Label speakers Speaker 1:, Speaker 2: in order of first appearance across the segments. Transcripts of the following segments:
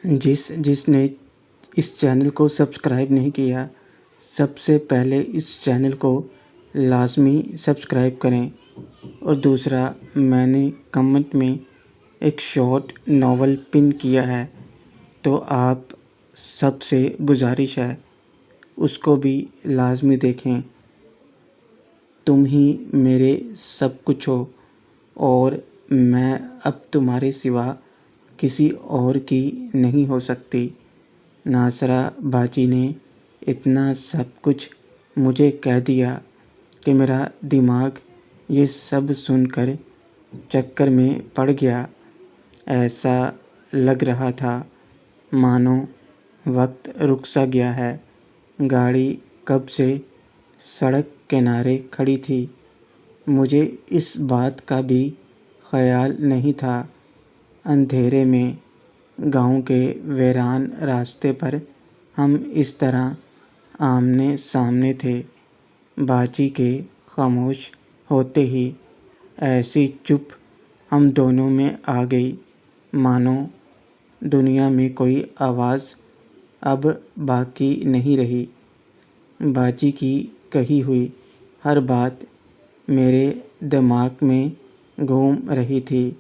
Speaker 1: جس نے اس چینل کو سبسکرائب نہیں کیا، سب سے پہلے اس چینل کو لازمی سبسکرائب کریں۔ اور دوسرا، میں نے کمنٹ میں ایک شارٹ ناول پن کیا ہے، تو آپ سب سے گزارش ہے اس کو بھی لازمی دیکھیں۔ تم ہی میرے سب کچھ ہو، اور میں اب تمہارے سوا کسی اور کی نہیں ہو سکتی۔ ناصرہ باجی نے اتنا سب کچھ مجھے کہہ دیا کہ میرا دماغ یہ سب سن کر چکر میں پڑ گیا۔ ایسا لگ رہا تھا مانو وقت رک سا گیا ہے۔ گاڑی کب سے سڑک کنارے کھڑی تھی، مجھے اس بات کا بھی خیال نہیں تھا۔ اندھیرے میں گاؤں کے ویران راستے پر ہم اس طرح آمنے سامنے تھے۔ باجی کے خاموش ہوتے ہی ایسی چپ ہم دونوں میں آ گئی، مانو دنیا میں کوئی آواز اب باقی نہیں رہی۔ باجی کی کہی ہوئی ہر بات میرے دماغ میں گھوم رہی تھی،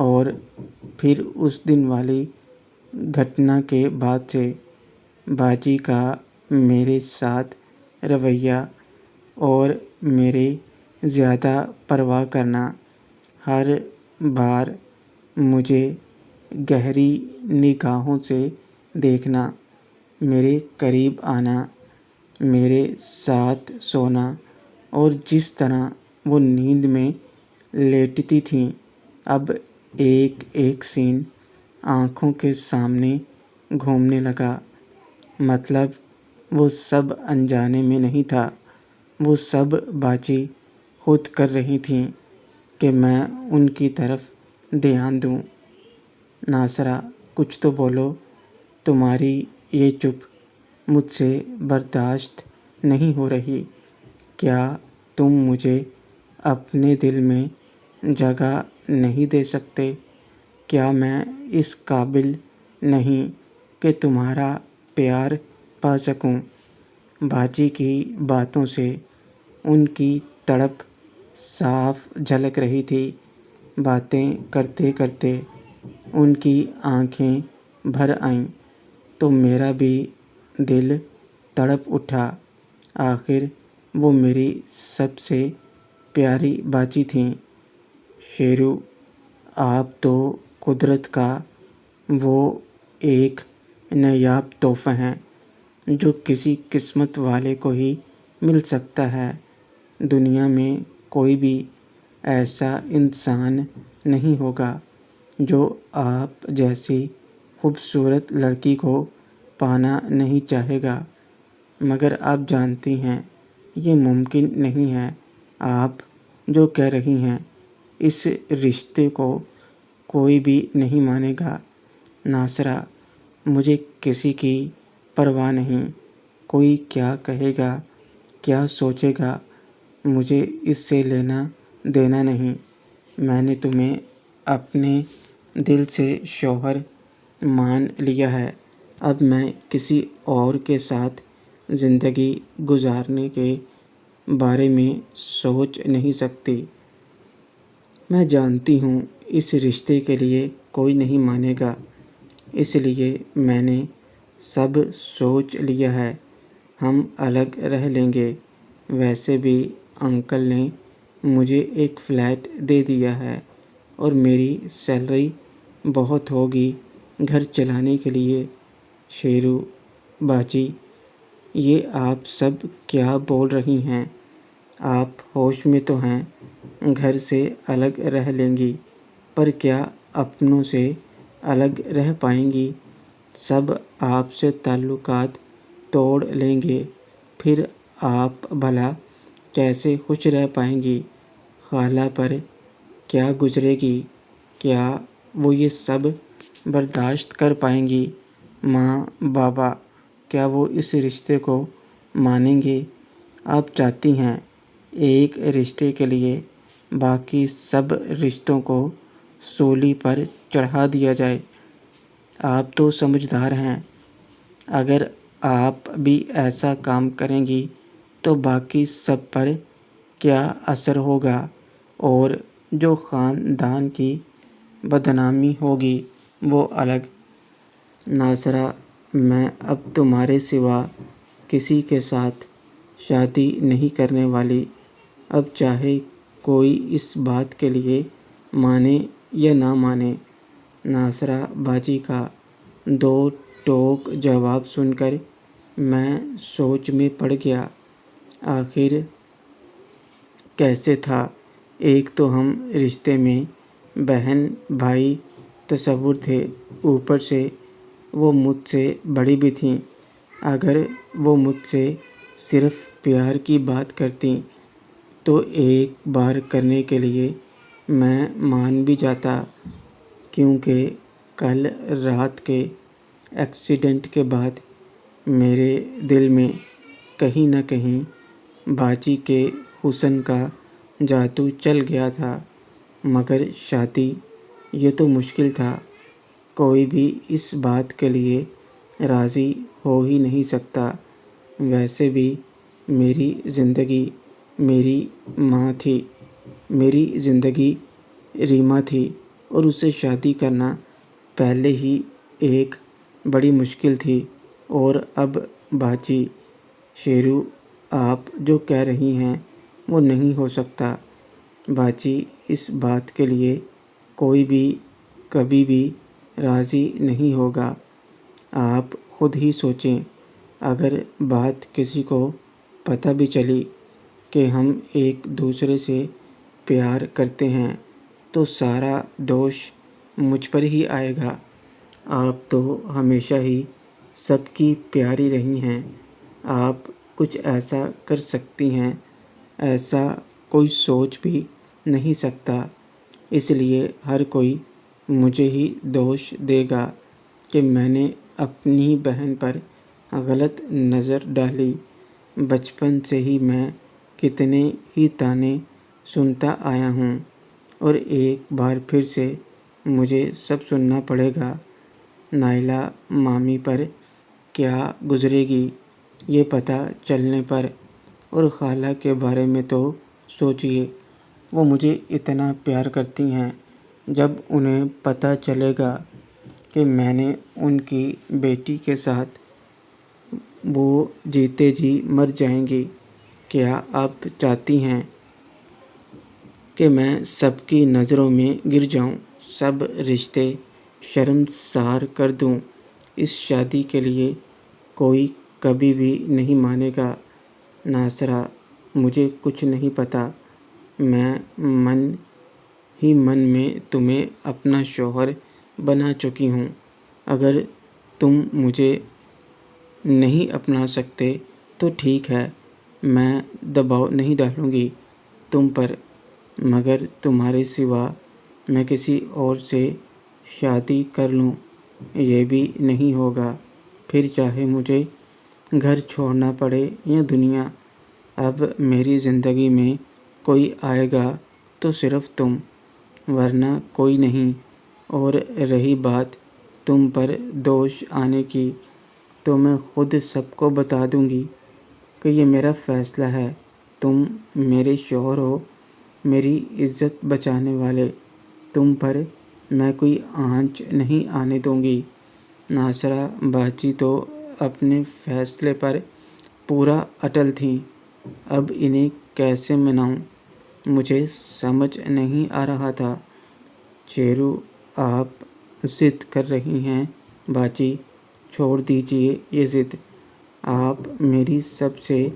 Speaker 1: اور پھر اس دن والی گھٹنا کے بعد سے باجی کا میرے ساتھ رویہ اور میرے زیادہ پرواہ کرنا، ہر بار مجھے گہری نگاہوں سے دیکھنا، میرے قریب آنا، میرے ساتھ سونا، اور جس طرح وہ نیند میں لیٹتی تھیں، اب ایک ایک سین آنکھوں کے سامنے گھومنے لگا۔ مطلب وہ سب انجانے میں نہیں تھا، وہ سب باجی خود کر رہی تھیں کہ میں ان کی طرف دھیان دوں۔ ناصرہ، کچھ تو بولو، تمہاری یہ چپ مجھ سے برداشت نہیں ہو رہی۔ کیا تم مجھے اپنے دل میں جگہ نہیں دے سکتے؟ کیا میں اس قابل نہیں کہ تمہارا پیار پا سکوں؟ باجی کی باتوں سے ان کی تڑپ صاف جھلک رہی تھی۔ باتیں کرتے کرتے ان کی آنکھیں بھر آئیں تو میرا بھی دل تڑپ اٹھا۔ آخر وہ میری سب سے پیاری باجی تھیں۔ شیرو، آپ تو قدرت کا وہ ایک نایاب تحفہ ہیں جو کسی قسمت والے کو ہی مل سکتا ہے۔ دنیا میں کوئی بھی ایسا انسان نہیں ہوگا جو آپ جیسی خوبصورت لڑکی کو پانا نہیں چاہے گا، مگر آپ جانتی ہیں یہ ممکن نہیں ہے۔ آپ جو کہہ رہی ہیں اس رشتے کو کوئی بھی نہیں مانے گا۔ ناصرہ، مجھے کسی کی پرواہ نہیں، کوئی کیا کہے گا، کیا سوچے گا، مجھے اس سے لینا دینا نہیں۔ میں نے تمہیں اپنے دل سے شوہر مان لیا ہے، اب میں کسی اور کے ساتھ زندگی گزارنے کے بارے میں سوچ نہیں سکتی۔ میں جانتی ہوں اس رشتے کے لیے کوئی نہیں مانے گا، اس لیے میں نے سب سوچ لیا ہے، ہم الگ رہ لیں گے۔ ویسے بھی انکل نے مجھے ایک فلیٹ دے دیا ہے، اور میری سیلری بہت ہوگی گھر چلانے کے لیے۔ شیرو باجی، یہ آپ سب کیا بول رہی ہیں؟ آپ ہوش میں تو ہیں؟ گھر سے الگ رہ لیں گی، پر کیا اپنوں سے الگ رہ پائیں گی؟ سب آپ سے تعلقات توڑ لیں گے، پھر آپ بھلا کیسے خوش رہ پائیں گی؟ خالہ پر کیا گزرے گی؟ کیا وہ یہ سب برداشت کر پائیں گی؟ ماں بابا کیا وہ اس رشتے کو مانیں گے؟ آپ چاہتی ہیں ایک رشتے کے لیے باقی سب رشتوں کو سولی پر چڑھا دیا جائے؟ آپ تو سمجھدار ہیں، اگر آپ بھی ایسا کام کریں گی تو باقی سب پر کیا اثر ہوگا، اور جو خاندان کی بدنامی ہوگی وہ الگ۔ ناصرہ، میں اب تمہارے سوا کسی کے ساتھ شادی نہیں کرنے والی، اب چاہے کوئی اس بات کے لیے مانے یا نہ مانے۔ ناصرہ باجی کا دو ٹوک جواب سن کر میں سوچ میں پڑ گیا۔ آخر کیسے تھا؟ ایک تو ہم رشتے میں بہن بھائی تصور تھے، اوپر سے وہ مجھ سے بڑی بھی تھیں۔ اگر وہ مجھ سے صرف پیار کی بات کرتیں تو ایک بار کرنے کے لیے میں مان بھی جاتا، کیونکہ کل رات کے ایکسیڈنٹ کے بعد میرے دل میں کہیں نہ کہیں باجی کے حسن کا جادو چل گیا تھا۔ مگر شادی، یہ تو مشکل تھا، کوئی بھی اس بات کے لیے راضی ہو ہی نہیں سکتا۔ ویسے بھی میری زندگی میری ماں تھی، میری زندگی ریما تھی، اور اس سے شادی کرنا پہلے ہی ایک بڑی مشکل تھی، اور اب باجی، شیرو، آپ جو کہہ رہی ہیں وہ نہیں ہو سکتا۔ باجی، اس بات کے لیے کوئی بھی کبھی بھی راضی نہیں ہوگا۔ آپ خود ہی سوچیں، اگر بات کسی کو پتہ بھی چلی کہ ہم ایک دوسرے سے پیار کرتے ہیں تو سارا دوش مجھ پر ہی آئے گا۔ آپ تو ہمیشہ ہی سب کی پیاری رہی ہیں، آپ کچھ ایسا کر سکتی ہیں، ایسا کوئی سوچ بھی نہیں سکتا۔ اس لیے ہر کوئی مجھے ہی دوش دے گا کہ میں نے اپنی بہن پر غلط نظر ڈالی۔ بچپن سے ہی میں کتنے ہی طعنے سنتا آیا ہوں، اور ایک بار پھر سے مجھے سب سننا پڑے گا۔ نائلہ مامی پر کیا گزرے گی یہ پتہ چلنے پر؟ اور خالہ کے بارے میں تو سوچئے، وہ مجھے اتنا پیار کرتی ہیں، جب انہیں پتہ چلے گا کہ میں نے ان کی بیٹی کے ساتھ، وہ جیتے جی مر جائیں گی۔ کیا آپ چاہتی ہیں کہ میں سب کی نظروں میں گر جاؤں، سب رشتے شرمسار کر دوں؟ اس شادی کے لیے کوئی کبھی بھی نہیں مانے گا۔ ناصرہ، مجھے کچھ نہیں پتہ، میں من ہی من میں تمہیں اپنا شوہر بنا چکی ہوں۔ اگر تم مجھے نہیں اپنا سکتے تو ٹھیک ہے، میں دباؤ نہیں ڈالوں گی تم پر، مگر تمہارے سوا میں کسی اور سے شادی کر لوں یہ بھی نہیں ہوگا، پھر چاہے مجھے گھر چھوڑنا پڑے یا دنیا۔ اب میری زندگی میں کوئی آئے گا تو صرف تم، ورنہ کوئی نہیں۔ اور رہی بات تم پر دوش آنے کی، تو میں خود سب کو بتا دوں گی کہ یہ میرا فیصلہ ہے۔ تم میرے شوہر ہو، میری عزت بچانے والے، تم پر میں کوئی آنچ نہیں آنے دوں گی۔ ناصرہ باجی تو اپنے فیصلے پر پورا اٹل تھیں، اب انہیں کیسے مناؤں مجھے سمجھ نہیں آ رہا تھا۔ شیرو، آپ ضد کر رہی ہیں باجی، چھوڑ دیجئے یہ ضد۔ آپ میری سب سے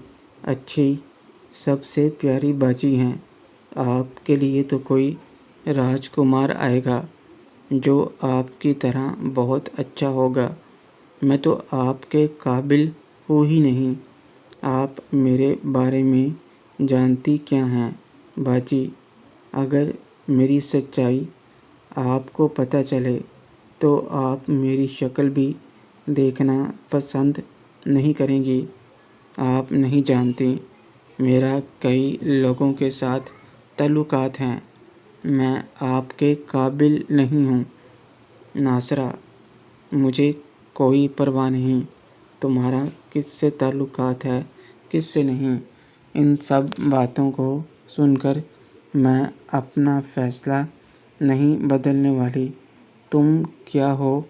Speaker 1: اچھی، سب سے پیاری باجی ہیں۔ آپ کے لیے تو کوئی راجکمار آئے گا جو آپ کی طرح بہت اچھا ہوگا، میں تو آپ کے قابل ہوں ہی نہیں۔ آپ میرے بارے میں جانتی کیا ہیں باجی؟ اگر میری سچائی آپ کو پتہ چلے تو آپ میری شکل بھی دیکھنا پسند نہیں کریں گی۔ آپ نہیں جانتی، میرا کئی لوگوں کے ساتھ تعلقات ہیں، میں آپ کے قابل نہیں ہوں۔ ناصرہ، مجھے کوئی پرواہ نہیں تمہارا کس سے تعلقات ہے کس سے نہیں۔ ان سب باتوں کو سن کر میں اپنا فیصلہ نہیں بدلنے والی۔ تم کیا ہو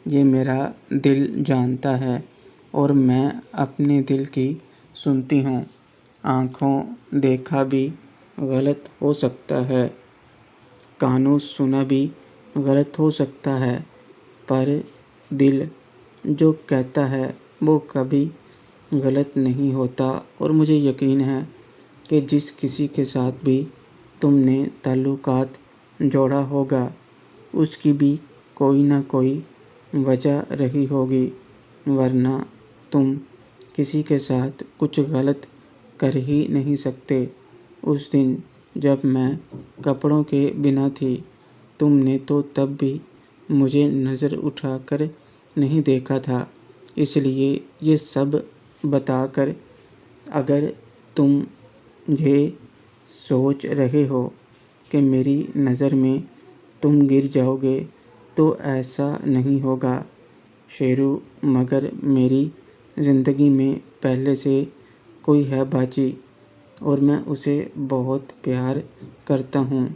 Speaker 1: یہ میرا دل جانتا ہے اور میں اپنے دل کی سنتی ہوں۔ آنکھوں دیکھا بھی غلط ہو سکتا ہے، کانوں سنا بھی غلط ہو سکتا ہے، پر دل جو کہتا ہے وہ کبھی غلط نہیں ہوتا۔ اور مجھے یقین ہے کہ جس کسی کے ساتھ بھی تم نے تعلقات جوڑا ہوگا اس کی بھی کوئی نہ کوئی وجہ رہی ہوگی، ورنہ تم کسی کے ساتھ کچھ غلط کر ہی نہیں سکتے۔ اس دن جب میں کپڑوں کے بنا تھی تم نے تو تب بھی مجھے نظر اٹھا کر نہیں دیکھا تھا، اس لیے یہ سب بتا کر اگر تم یہ سوچ رہے ہو کہ میری نظر میں تم گر جاؤ گے تو ایسا نہیں ہوگا شیرو، مگر میری زندگی میں پہلے سے کوئی ہے باجی اور میں اسے بہت پیار کرتا ہوں۔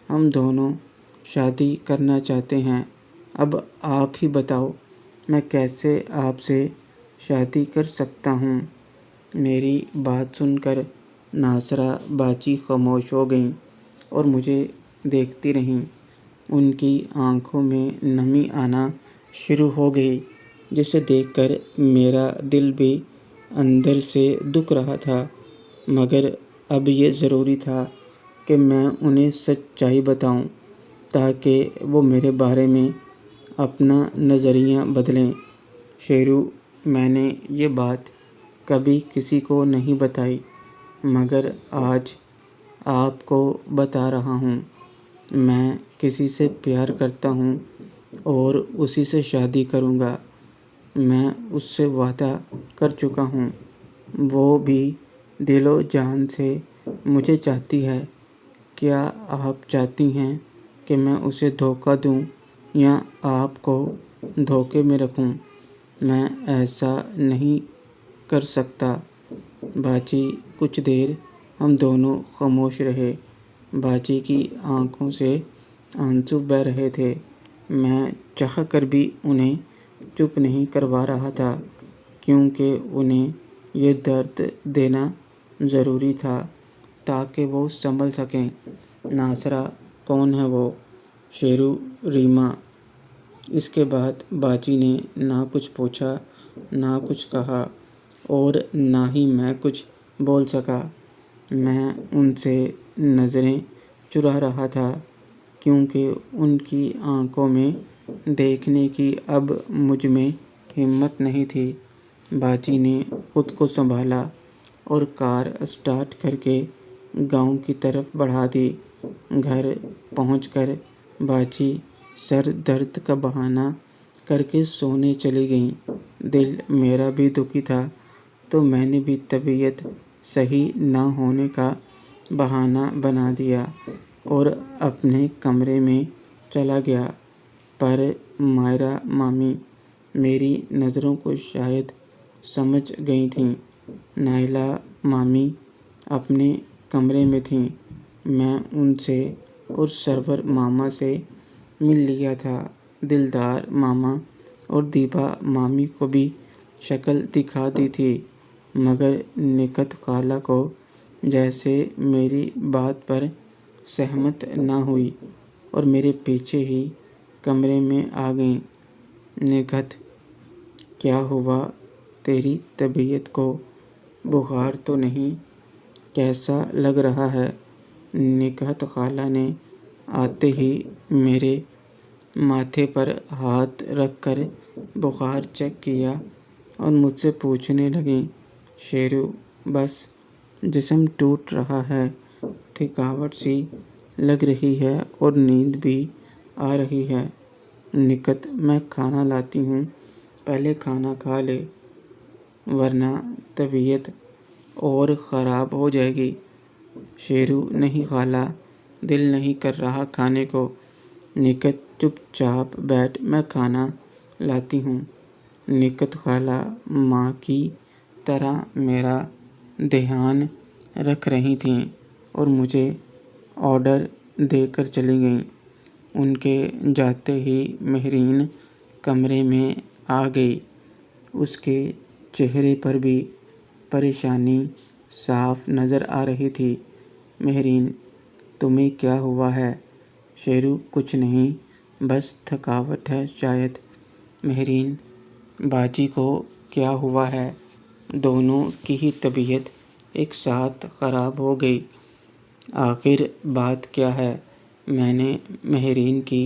Speaker 1: ہم دونوں شادی کرنا چاہتے ہیں۔ اب آپ ہی بتاؤ میں کیسے آپ سے شادی کر سکتا ہوں؟ میری بات سن کر ناصرہ باجی خاموش ہو گئیں اور مجھے دیکھتی رہیں۔ ان کی آنکھوں میں نمی آنا شروع ہو گئی جسے دیکھ کر میرا دل بھی اندر سے دکھ رہا تھا، مگر اب یہ ضروری تھا کہ میں انہیں سچائی بتاؤں تاکہ وہ میرے بارے میں اپنا نظریہ بدلیں۔ شیرو، میں نے یہ بات کبھی کسی کو نہیں بتائی، مگر آج آپ کو بتا رہا ہوں۔ میں کسی سے پیار کرتا ہوں اور اسی سے شادی کروں گا۔ میں اس سے وعدہ کر چکا ہوں، وہ بھی دل و جان سے مجھے چاہتی ہے۔ کیا آپ چاہتی ہیں کہ میں اسے دھوکہ دوں یا آپ کو دھوکے میں رکھوں؟ میں ایسا نہیں کر سکتا۔ باجی، کچھ دیر ہم دونوں خاموش رہے۔ باجی کی آنکھوں سے آنسو بہہ رہے تھے۔ میں چاہ کر بھی انہیں چپ نہیں کروا رہا تھا کیونکہ انہیں یہ درد دینا ضروری تھا تاکہ وہ سنبھل سکیں۔ ناصرہ، کون ہے وہ؟ شیرو، ریما۔ اس کے بعد باجی نے نہ کچھ پوچھا نہ کچھ کہا اور نہ ہی میں کچھ بول سکا۔ میں ان سے نظریں چرا رہا تھا کیونکہ ان کی آنکھوں میں دیکھنے کی اب مجھ میں ہمت نہیں تھی۔ باجی نے خود کو سنبھالا اور کار اسٹارٹ کر کے گاؤں کی طرف بڑھا دی۔ گھر پہنچ کر باجی سر درد کا بہانہ کر کے سونے چلی گئیں۔ دل میرا بھی دکھی تھا تو میں نے بھی طبیعت صحیح نہ ہونے کا بہانہ بنا دیا اور اپنے کمرے میں چلا گیا۔ پر مائرہ مامی میری نظروں کو شاید سمجھ گئی تھیں۔ نائلہ مامی اپنے کمرے میں تھیں۔ میں ان سے اور سرور ماما سے مل لیا تھا۔ دلدار ماما اور دیپا مامی کو بھی شکل دکھا دی تھی، مگر نکہت خالہ کو جیسے میری بات پر سہمت نہ ہوئی اور میرے پیچھے ہی کمرے میں آ گئیں۔ نکہت، کیا ہوا؟ تیری طبیعت کو بخار تو نہیں؟ کیسا لگ رہا ہے؟ نکہت خالہ نے آتے ہی میرے ماتھے پر ہاتھ رکھ کر بخار چیک کیا اور مجھ سے پوچھنے لگیں، شیرو، بس جسم ٹوٹ رہا ہے، تھکاوٹ سی لگ رہی ہے اور نیند بھی آ رہی ہے۔ نکہت، میں کھانا لاتی ہوں، پہلے کھانا کھا لے ورنہ طبیعت اور خراب ہو جائے گی۔ شیرو، نہیں خالہ، دل نہیں کر رہا کھانے کو۔ نکہت چپ چاپ بیٹھ، میں کھانا لاتی ہوں۔ نکت خالہ ماں کی طرح میرا دھیان رکھ رہی تھیں اور مجھے آرڈر دے کر چلی گئیں۔ ان کے جاتے ہی مہرین کمرے میں آ گئی۔ اس کے چہرے پر بھی پریشانی صاف نظر آ رہی تھی۔ مہرین: تمہیں کیا ہوا ہے؟ شیرو: کچھ نہیں، بس تھکاوٹ ہے شاید۔ مہرین: باجی کو کیا ہوا ہے؟ دونوں کی ہی طبیعت ایک ساتھ خراب ہو گئی۔ آخر بات کیا ہے؟ میں نے مہرین کی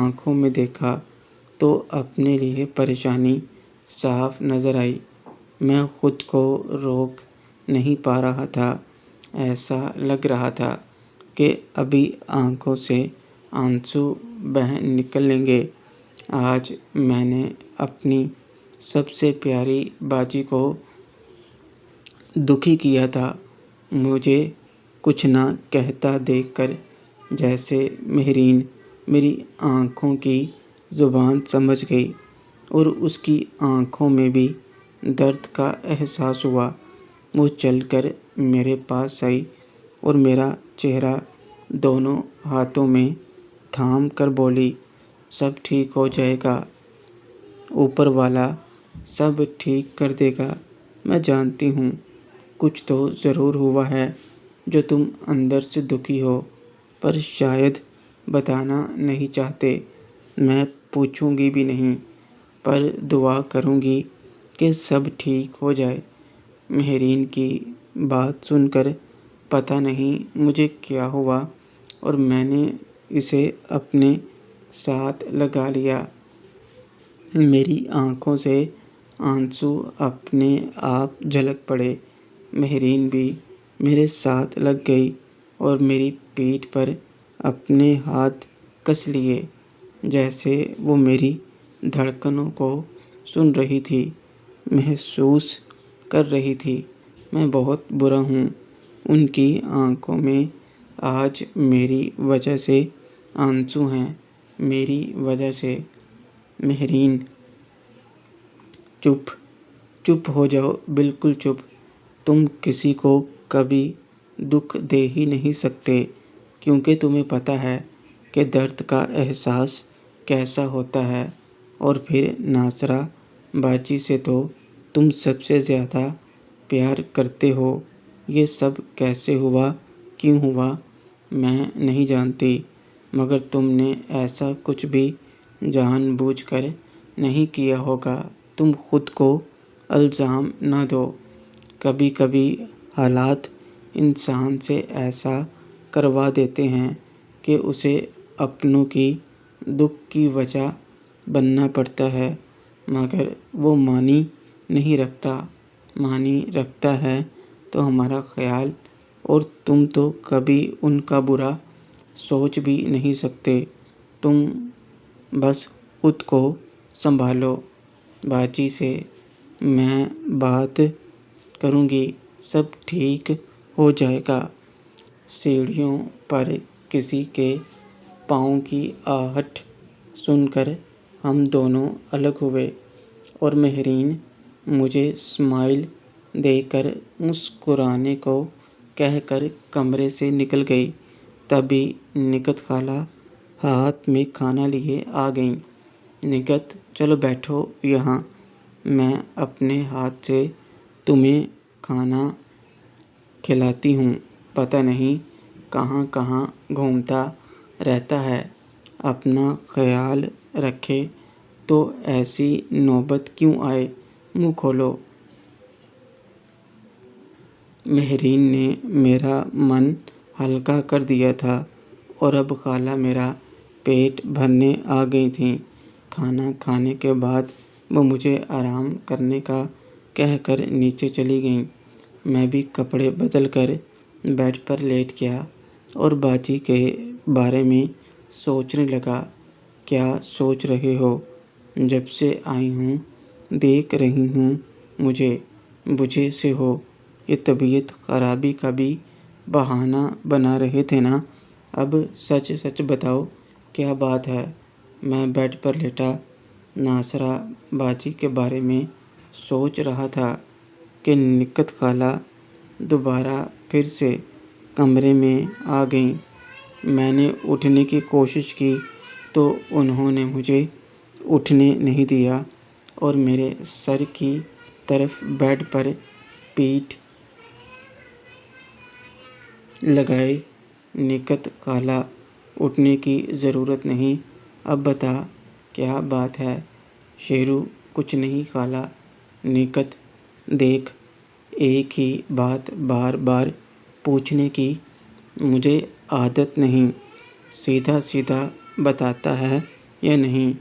Speaker 1: آنکھوں میں دیکھا تو اپنے لیے پریشانی صاف نظر آئی۔ میں خود کو روک نہیں پا رہا تھا۔ ایسا لگ رہا تھا کہ ابھی آنکھوں سے آنسو بہہ نکلیں گے۔ آج میں نے اپنی سب سے پیاری باجی کو دکھی کیا تھا۔ مجھے کچھ نہ کہتا دیکھ کر جیسے مہرین میری آنکھوں کی زبان سمجھ گئی اور اس کی آنکھوں میں بھی درد کا احساس ہوا۔ وہ چل کر میرے پاس آئی اور میرا چہرہ دونوں ہاتھوں میں تھام کر بولی، سب ٹھیک ہو جائے گا، اوپر والا سب ٹھیک کر دے گا۔ میں جانتی ہوں کچھ تو ضرور ہوا ہے جو تم اندر سے دکھی ہو، پر شاید بتانا نہیں چاہتے۔ میں پوچھوں گی بھی نہیں، پر دعا کروں گی کہ سب ٹھیک ہو جائے۔ مہرین کی بات سن کر پتہ نہیں مجھے کیا ہوا اور میں نے اسے اپنے ساتھ لگا لیا۔ میری آنکھوں سے آنسو اپنے آپ جھلک پڑے۔ مہرین بھی میرے ساتھ لگ گئی اور میری پیٹھ پر اپنے ہاتھ کس لیے، جیسے وہ میری دھڑکنوں کو سن رہی تھی، محسوس کر رہی تھی۔ میں بہت برا ہوں۔ ان کی آنکھوں میں آج میری وجہ سے آنسو ہیں، میری وجہ سے۔ مہرین: چپ چپ ہو جاؤ، بالکل چپ۔ تم کسی کو کبھی دکھ دے ہی نہیں سکتے، کیونکہ تمہیں پتہ ہے کہ درد کا احساس کیسا ہوتا ہے۔ اور پھر ناصرہ باجی سے تو تم سب سے زیادہ پیار کرتے ہو۔ یہ سب کیسے ہوا، کیوں ہوا، میں نہیں جانتی، مگر تم نے ایسا کچھ بھی جان بوجھ کر نہیں کیا ہوگا۔ تم خود کو الزام نہ دو۔ کبھی کبھی حالات انسان سے ایسا کروا دیتے ہیں کہ اسے اپنوں کی دکھ کی وجہ بننا پڑتا ہے، مگر وہ معنی نہیں رکھتا۔ معنی رکھتا ہے تو ہمارا خیال، اور تم تو کبھی ان کا برا سوچ بھی نہیں سکتے۔ تم بس خود کو سنبھالو۔ باجی سے میں بات کروں گی، سب ٹھیک ہو جائے گا۔ سیڑھیوں پر کسی کے پاؤں کی آہٹ سن کر ہم دونوں الگ ہوئے اور مہرین مجھے اسمائل دے کر مسکرانے کو کہہ کر کمرے سے نکل گئی۔ تبھی نکت خالہ ہاتھ میں کھانا لیے آ گئیں۔ نکت: چلو بیٹھو یہاں، میں اپنے ہاتھ سے تمہیں کھانا کھلاتی ہوں۔ پتہ نہیں کہاں کہاں گھومتا رہتا ہے۔ اپنا خیال رکھے۔ تو ایسی نوبت کیوں آئے، منہ کھولو۔ مہرین نے میرا من ہلکا کر دیا تھا اور اب خالہ میرا پیٹ بھرنے آ گئی تھیں۔ کھانا کھانے کے بعد وہ مجھے آرام کرنے کا کہہ کر نیچے چلی گئیں۔ میں بھی کپڑے بدل کر بیڈ پر لیٹ گیا اور باجی کے بارے میں سوچنے لگا۔ کیا سوچ رہے ہو؟ جب سے آئی ہوں دیکھ رہی ہوں مجھے بجھے سے ہو۔ یہ طبیعت خرابی کا بھی بہانہ بنا رہے تھے نا؟ اب سچ سچ بتاؤ کیا بات ہے؟ میں بیڈ پر لیٹا ناصرہ باجی کے بارے میں سوچ رہا تھا کہ نکت خالہ دوبارہ پھر سے کمرے میں آ گئیں۔ میں نے اٹھنے کی کوشش کی تو انہوں نے مجھے اٹھنے نہیں دیا اور میرے سر کی طرف بیڈ پر پیٹھ لگائے۔ نکت خالہ، اٹھنے کی ضرورت نہیں، اب بتا کیا بات ہے؟ شیرو، کچھ نہیں خالہ۔ نکت، دیکھ، ایک ہی بات بار بار پوچھنے کی مجھے عادت نہیں، سیدھا سیدھا بتاتا ہے یا نہیں؟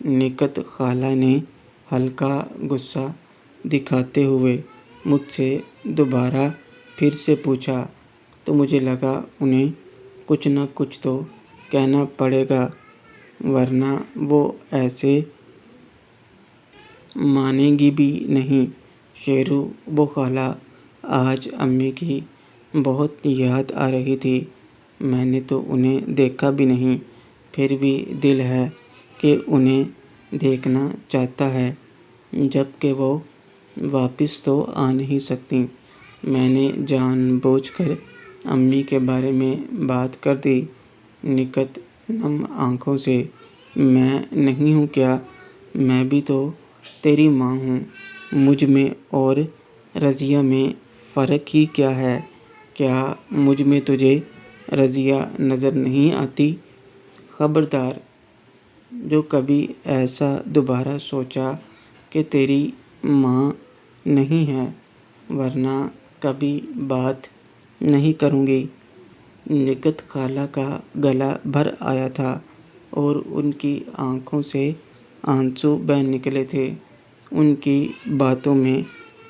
Speaker 1: نکت خالہ نے ہلکا غصہ دکھاتے ہوئے مجھ سے دوبارہ پھر سے پوچھا تو مجھے لگا انہیں کچھ نہ کچھ تو کہنا پڑے گا، ورنہ وہ ایسے مانیں گی بھی نہیں۔ شیرو، وہ خالہ، آج امی کی بہت یاد آ رہی تھی۔ میں نے تو انہیں دیکھا بھی نہیں، پھر بھی دل ہے کہ انہیں دیکھنا چاہتا ہے، جبکہ وہ واپس تو آ نہیں سکتیں۔ میں نے جان بوجھ کر امی کے بارے میں بات کر دی۔ نکت نم آنکھوں سے، میں نہیں ہوں کیا؟ میں بھی تو تیری ماں ہوں۔ مجھ میں اور رضیہ میں فرق ہی کیا ہے؟ کیا مجھ میں تجھے رضیہ نظر نہیں آتی؟ خبردار، جو کبھی ایسا دوبارہ سوچا کہ تیری ماں نہیں ہے، ورنہ کبھی بات نہیں کروں گی۔ نکت خالہ کا گلا بھر آیا تھا اور ان کی آنکھوں سے آنسو بہہ نکلے تھے۔ ان کی باتوں میں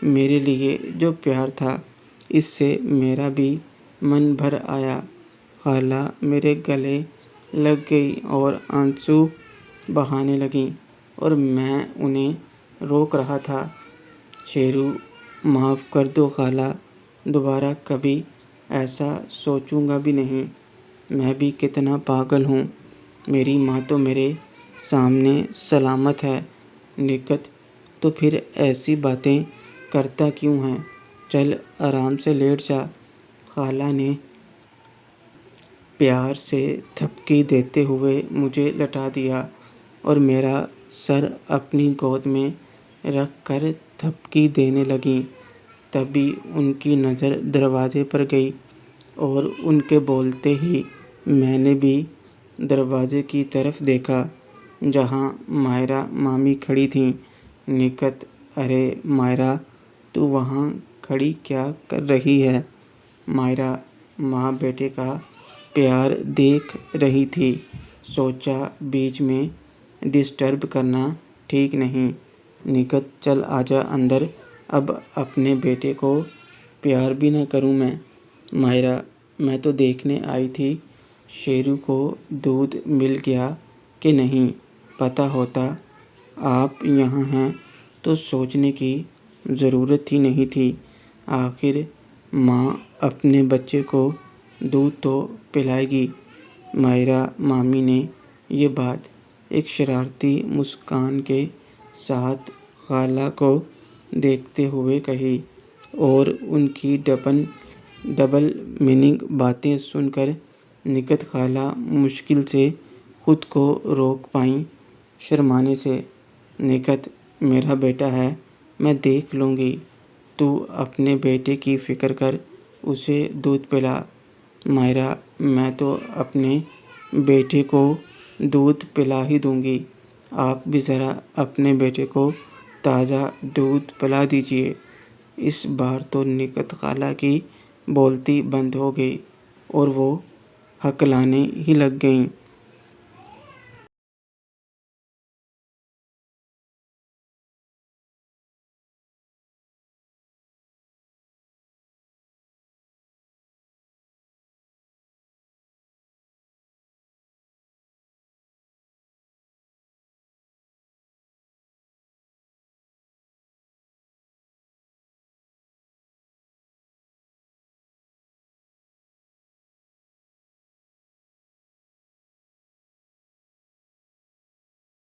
Speaker 1: میرے لیے جو پیار تھا، اس سے میرا بھی من بھر آیا۔ خالہ میرے گلے لگ گئی اور آنسو بہانے لگیں اور میں انہیں روک رہا تھا۔ شیرو، معاف کر دو خالہ، دوبارہ کبھی ایسا سوچوں گا بھی نہیں۔ میں بھی کتنا پاگل ہوں، میری ماں تو میرے سامنے سلامت ہے۔ نکت، تو پھر ایسی باتیں کرتا کیوں ہے؟ چل آرام سے لیٹ جا۔ خالہ نے پیار سے تھپکی دیتے ہوئے مجھے لٹا دیا اور میرا سر اپنی گود میں رکھ کر تھپکی دینے لگیں۔ تبھی ان کی نظر دروازے پر گئی اور ان کے بولتے ہی میں نے بھی دروازے کی طرف دیکھا، جہاں مائرہ مامی کھڑی تھیں۔ نکت، ارے مائرہ، تو وہاں کھڑی کیا کر رہی ہے؟ مائرہ ماں بیٹے کا پیار دیکھ رہی تھی، سوچا بیچ میں ڈسٹرب کرنا ٹھیک نہیں۔ نکت، چل آجا اندر، اب اپنے بیٹے کو پیار بھی نہ کروں میں؟ مائرہ، میں تو دیکھنے آئی تھی شیرو کو دودھ مل گیا کہ نہیں، پتہ ہوتا آپ یہاں ہیں تو سوچنے کی ضرورت ہی نہیں تھی۔ آخر ماں اپنے بچے کو دودھ تو پلائے گی۔ مائرہ مامی نے یہ بات ایک شرارتی مسکان کے ساتھ خالہ کو دیکھتے ہوئے کہی اور ان کی ڈبل میننگ باتیں سن کر نکت خالہ مشکل سے خود کو روک پائیں شرمانے سے۔ نکت، میرا بیٹا ہے، میں دیکھ لوں گی، تو اپنے بیٹے کی فکر کر، اسے دودھ پلا۔ مائرہ، میں تو اپنے بیٹے کو دودھ پلا ہی دوں گی، آپ بھی ذرا اپنے بیٹے کو تازہ دودھ پلا دیجیے۔ اس بار تو نکت خالہ کی بولتی بند ہو گئی اور وہ ہکلانے ہی لگ گئیں۔